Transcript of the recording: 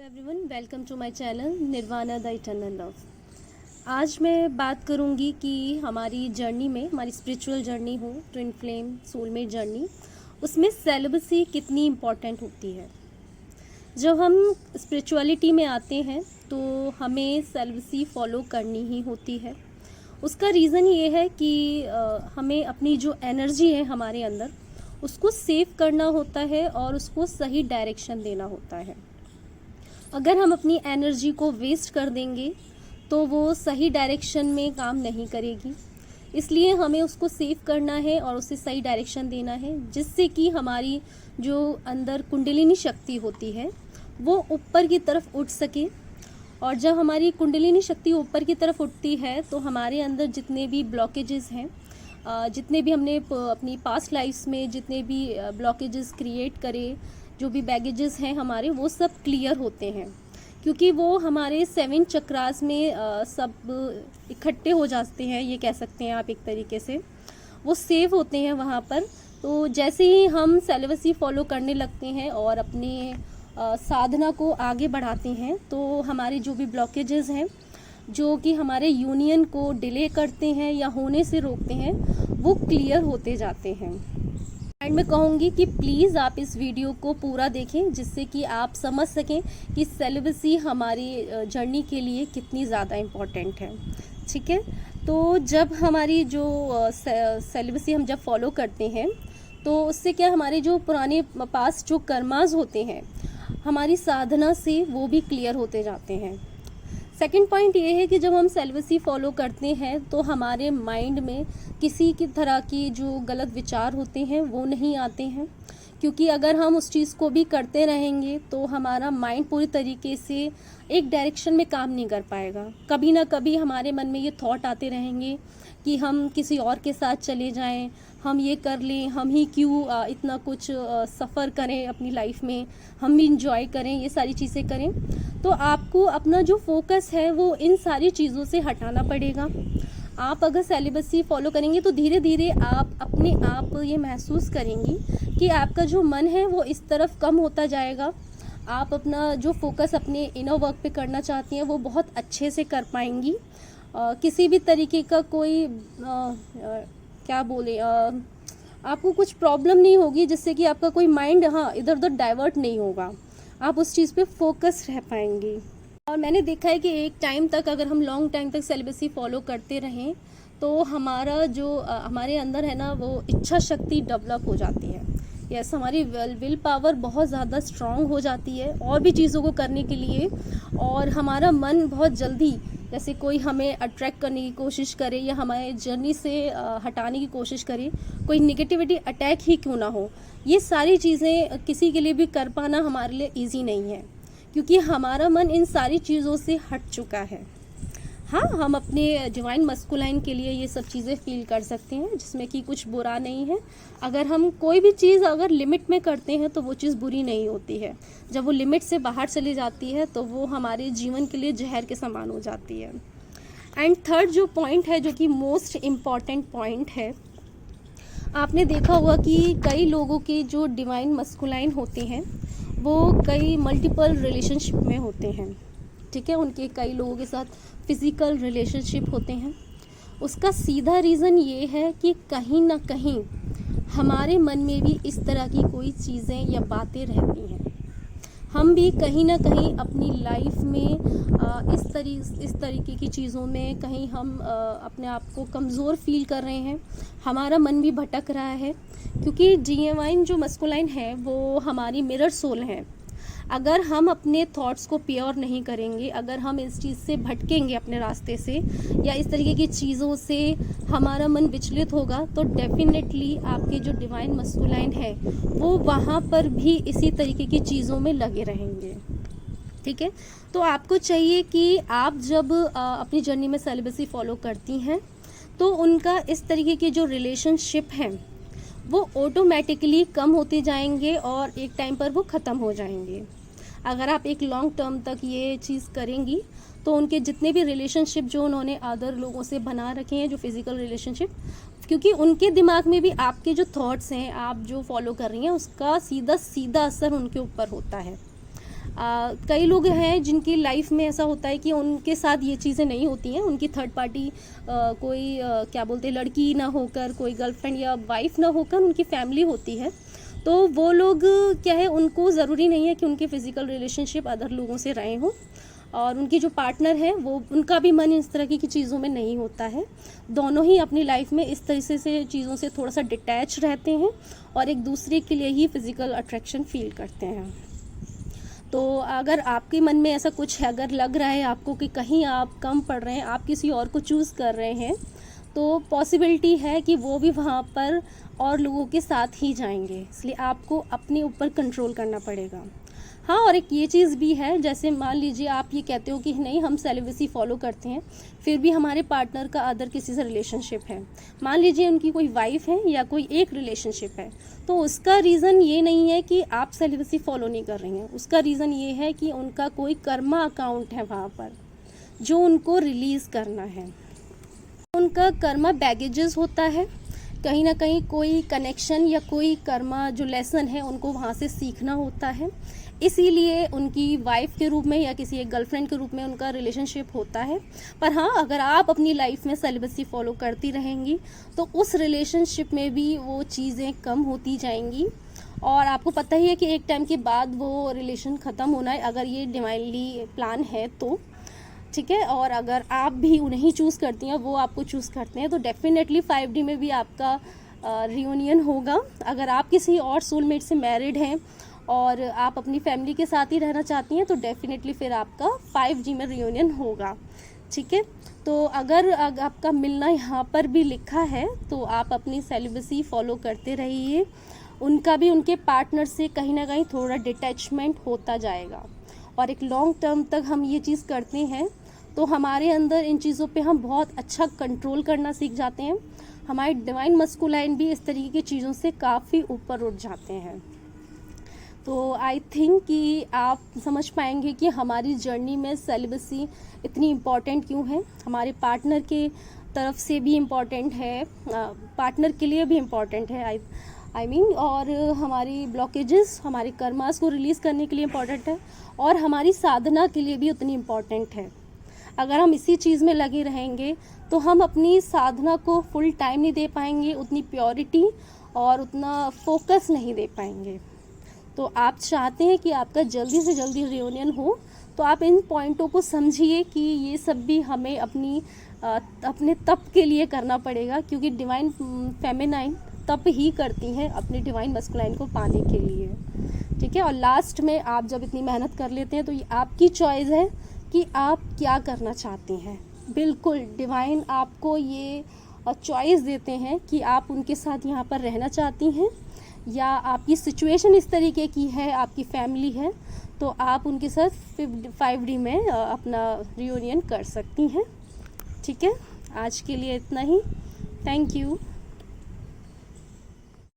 Everyone, welcome to my channel Nirvana the eternal love. आज मैं बात करूंगी कि हमारी जर्नी में, हमारी स्पिरिचुअल जर्नी हो, ट्विन फ्लेम सोलमेट जर्नी, उसमें सेलिबसी कितनी इम्पॉर्टेंट होती है। जब हम स्पिरिचुअलिटी में आते हैं तो हमें सेलिबसी फॉलो करनी ही होती है। उसका रीज़न ये है कि हमें अपनी जो एनर्जी है हमारे अंदर, उसको सेव करना होता है और उसको सही डायरेक्शन देना होता है। अगर हम अपनी एनर्जी को वेस्ट कर देंगे तो वो सही डायरेक्शन में काम नहीं करेगी। इसलिए हमें उसको सेव करना है और उसे सही डायरेक्शन देना है, जिससे कि हमारी जो अंदर कुंडलिनी शक्ति होती है वो ऊपर की तरफ उठ सके। और जब हमारी कुंडलिनी शक्ति ऊपर की तरफ उठती है तो हमारे अंदर जितने भी ब्लॉकेजेस हैं, जितने भी हमने अपनी पास्ट लाइफ्स में जितने भी ब्लॉकेजेस क्रिएट करे, जो भी बैगेजेस हैं हमारे, वो सब क्लियर होते हैं। क्योंकि वो हमारे 7 चक्रास में सब इकट्ठे हो जाते हैं, ये कह सकते हैं आप एक तरीके से, वो सेव होते हैं वहाँ पर। तो जैसे ही हम सेलिबसी फॉलो करने लगते हैं और अपने साधना को आगे बढ़ाते हैं तो हमारे जो भी ब्लॉकेजेस हैं जो कि हमारे यूनियन को डिले करते हैं या होने से रोकते हैं, वो क्लियर होते जाते हैं। एंड मैं कहूँगी कि प्लीज़ आप इस वीडियो को पूरा देखें, जिससे कि आप समझ सकें कि सेलिबसी हमारी जर्नी के लिए कितनी ज़्यादा इम्पॉर्टेंट है। ठीक है, तो जब हमारी जो सेलिबसी हम जब फॉलो करते हैं तो उससे क्या, हमारे जो पुराने पास जो कर्मास होते हैं हमारी साधना से, वो भी क्लियर होते जाते हैं। सेकंड पॉइंट ये है कि जब हम सेलिबसी फॉलो करते हैं तो हमारे माइंड में किसी की तरह की जो गलत विचार होते हैं वो नहीं आते हैं। क्योंकि अगर हम उस चीज़ को भी करते रहेंगे तो हमारा माइंड पूरी तरीके से एक डायरेक्शन में काम नहीं कर पाएगा। कभी ना कभी हमारे मन में ये थॉट आते रहेंगे कि हम किसी और के साथ चले जाएं, हम ये कर लें, हम ही क्यों इतना कुछ सफ़र करें अपनी लाइफ में, हम भी इंजॉय करें, ये सारी चीज़ें करें। तो आपको अपना जो फोकस है वो इन सारी चीज़ों से हटाना पड़ेगा। आप अगर सेलिबसी फॉलो करेंगे तो धीरे धीरे आप अपने आप ये महसूस करेंगी कि आपका जो मन है वो इस तरफ कम होता जाएगा। आप अपना जो फोकस अपने इनर वर्क पे करना चाहती हैं वो बहुत अच्छे से कर पाएंगी। किसी भी तरीके का कोई क्या बोले, आपको कुछ प्रॉब्लम नहीं होगी जिससे कि आपका कोई माइंड इधर उधर डाइवर्ट नहीं होगा। आप उस चीज़ पे फोकस रह पाएंगी। और मैंने देखा है कि एक टाइम तक, अगर हम लॉन्ग टाइम तक सेलिबसी फॉलो करते रहें तो हमारा जो हमारे अंदर है ना, वो इच्छा शक्ति डेवलप हो जाती है। यस, हमारी विल पावर बहुत ज़्यादा स्ट्रांग हो जाती है और भी चीज़ों को करने के लिए। और हमारा मन बहुत जल्दी, जैसे कोई हमें अट्रैक्ट करने की कोशिश करे या हमारे जर्नी से हटाने की कोशिश करे, कोई निगेटिविटी अटैक ही क्यों ना हो, ये सारी चीज़ें किसी के लिए भी कर पाना हमारे लिए ईजी नहीं है। क्योंकि हमारा मन इन सारी चीज़ों से हट चुका है। हाँ, हम अपने डिवाइन मस्कुलाइन के लिए ये सब चीज़ें फील कर सकते हैं, जिसमें कि कुछ बुरा नहीं है। अगर हम कोई भी चीज़ अगर लिमिट में करते हैं तो वो चीज़ बुरी नहीं होती है। जब वो लिमिट से बाहर चली जाती है तो वो हमारे जीवन के लिए जहर के समान हो जाती है। एंड थर्ड जो पॉइंट है, जो कि मोस्ट इम्पॉर्टेंट पॉइंट है, आपने देखा होगा कि कई लोगों के जो डिवाइन मस्कुलाइन होते हैं वो कई मल्टीपल रिलेशनशिप में होते हैं। ठीक है, उनके कई लोगों के साथ फिज़िकल रिलेशनशिप होते हैं। उसका सीधा रीज़न ये है कि कहीं ना कहीं हमारे मन में भी इस तरह की कोई चीज़ें या बातें रहती हैं। हम भी कहीं ना कहीं अपनी लाइफ में इस तरीके की चीज़ों में कहीं हम अपने आप को कमज़ोर फील कर रहे हैं। हमारा मन भी भटक रहा है, क्योंकि डिवाइन जो मस्कुलाइन है वो हमारी मिरर सोल है। अगर हम अपने थॉट्स को प्योर नहीं करेंगे, अगर हम इस चीज़ से भटकेंगे अपने रास्ते से या इस तरीके की चीज़ों से हमारा मन विचलित होगा, तो डेफिनेटली आपके जो डिवाइन मस्कुलाइन है वो वहाँ पर भी इसी तरीके की चीज़ों में लगे रहेंगे। ठीक है, तो आपको चाहिए कि आप जब अपनी जर्नी में सेलिबसी फॉलो करती हैं तो उनका इस तरीके के जो रिलेशनशिप हैं वो ऑटोमेटिकली कम होते जाएंगे और एक टाइम पर वो ख़त्म हो जाएंगे। अगर आप एक लॉन्ग टर्म तक ये चीज़ करेंगी तो उनके जितने भी रिलेशनशिप जो उन्होंने अदर लोगों से बना रखे हैं, जो फिज़िकल रिलेशनशिप, क्योंकि उनके दिमाग में भी आपके जो थॉट्स हैं, आप जो फॉलो कर रही हैं, उसका सीधा सीधा असर उनके ऊपर होता है। कई लोग हैं जिनकी लाइफ में ऐसा होता है कि उनके साथ ये चीज़ें नहीं होती हैं, उनकी थर्ड पार्टी कोई क्या बोलते हैं लड़की ना होकर, कोई गर्लफ्रेंड या वाइफ ना होकर उनकी फैमिली होती है। तो वो लोग क्या है, उनको ज़रूरी नहीं है कि उनके फिज़िकल रिलेशनशिप अदर लोगों से रहे हों, और उनकी जो पार्टनर है वो उनका भी मन इस तरह की चीज़ों में नहीं होता है। दोनों ही अपनी लाइफ में इस तरह से चीज़ों से थोड़ा सा डिटैच रहते हैं और एक दूसरे के लिए ही फिज़िकल अट्रैक्शन फील करते हैं। तो अगर आपके मन में ऐसा कुछ है, अगर लग रहा है आपको कि कहीं आप कम पड़ रहे हैं, आप किसी और को चूज़ कर रहे हैं, तो पॉसिबिलिटी है कि वो भी वहाँ पर और लोगों के साथ ही जाएंगे, इसलिए आपको अपने ऊपर कंट्रोल करना पड़ेगा। हाँ, और एक ये चीज़ भी है, जैसे मान लीजिए आप ये कहते हो कि नहीं हम सेलिबेसी फॉलो करते हैं, फिर भी हमारे पार्टनर का अदर किसी से रिलेशनशिप है, मान लीजिए उनकी कोई वाइफ है या कोई एक रिलेशनशिप है, तो उसका रीज़न ये नहीं है कि आप सेलिबेसी फॉलो नहीं कर रही हैं, उसका रीज़न ये है कि उनका कोई कर्मा अकाउंट है वहाँ पर जो उनको रिलीज़ करना है। उनका कर्मा बैगेजेस होता है, कहीं ना कहीं कोई कनेक्शन या कोई कर्मा जो लेसन है उनको वहाँ से सीखना होता है, इसीलिए उनकी वाइफ के रूप में या किसी एक गर्लफ्रेंड के रूप में उनका रिलेशनशिप होता है। पर हाँ, अगर आप अपनी लाइफ में सेलिबेसी फॉलो करती रहेंगी तो उस रिलेशनशिप में भी वो चीज़ें कम होती जाएंगी, और आपको पता ही है कि एक टाइम के बाद वो रिलेशन ख़त्म होना है, अगर ये डिवाइनली प्लान है तो ठीक है। और अगर आप भी उन्हें चूज़ करती हैं, वो आपको चूज़ करते हैं, तो डेफिनेटली 5D में भी आपका रियूनियन होगा। अगर आप किसी और सोलमेट से मैरिड हैं और आप अपनी फैमिली के साथ ही रहना चाहती हैं, तो डेफिनेटली फिर आपका 5G में रियूनियन होगा, ठीक है। तो अगर आपका मिलना यहाँ पर भी लिखा है तो आप अपनी सेलिबेसी फॉलो करते रहिए, उनका भी उनके पार्टनर से कहीं ना कहीं थोड़ा डिटैचमेंट होता जाएगा, और एक लॉन्ग टर्म तक हम ये चीज़ करते हैं तो हमारे अंदर इन चीज़ों पे हम बहुत अच्छा कंट्रोल करना सीख जाते हैं, हमारे डिवाइन मस्कुलाइन भी इस तरीके की चीज़ों से काफ़ी ऊपर उठ जाते हैं। तो आई थिंक कि आप समझ पाएंगे कि हमारी जर्नी में सेलिबेसी इतनी इम्पॉर्टेंट क्यों है, हमारे पार्टनर के तरफ से भी इम्पॉर्टेंट है, पार्टनर के लिए भी इम्पॉर्टेंट है आई मीन, और हमारी ब्लॉकेजेस, हमारे कर्मास को रिलीज़ करने के लिए इम्पॉर्टेंट है, और हमारी साधना के लिए भी उतनी इम्पॉर्टेंट है। अगर हम इसी चीज़ में लगे रहेंगे तो हम अपनी साधना को फुल टाइम नहीं दे पाएंगे, उतनी प्योरिटी और उतना फोकस नहीं दे पाएंगे। तो आप चाहते हैं कि आपका जल्दी से जल्दी रियूनियन हो, तो आप इन पॉइंटों को समझिए कि ये सब भी हमें अपने तप के लिए करना पड़ेगा, क्योंकि डिवाइन फेमिनाइन तप ही करती हैं अपने डिवाइन मस्कुलाइन को पाने के लिए, ठीक है। और लास्ट में आप जब इतनी मेहनत कर लेते हैं तो ये आपकी चॉइस है कि आप क्या करना चाहते हैं। बिल्कुल डिवाइन आपको ये चॉइस देते हैं कि आप उनके साथ यहाँ पर रहना चाहती हैं, या आपकी सिचुएशन इस तरीके की है, आपकी फैमिली है, तो आप उनके साथ 5D में अपना रियूनियन कर सकती हैं, ठीक है। आज के लिए इतना ही, थैंक यू।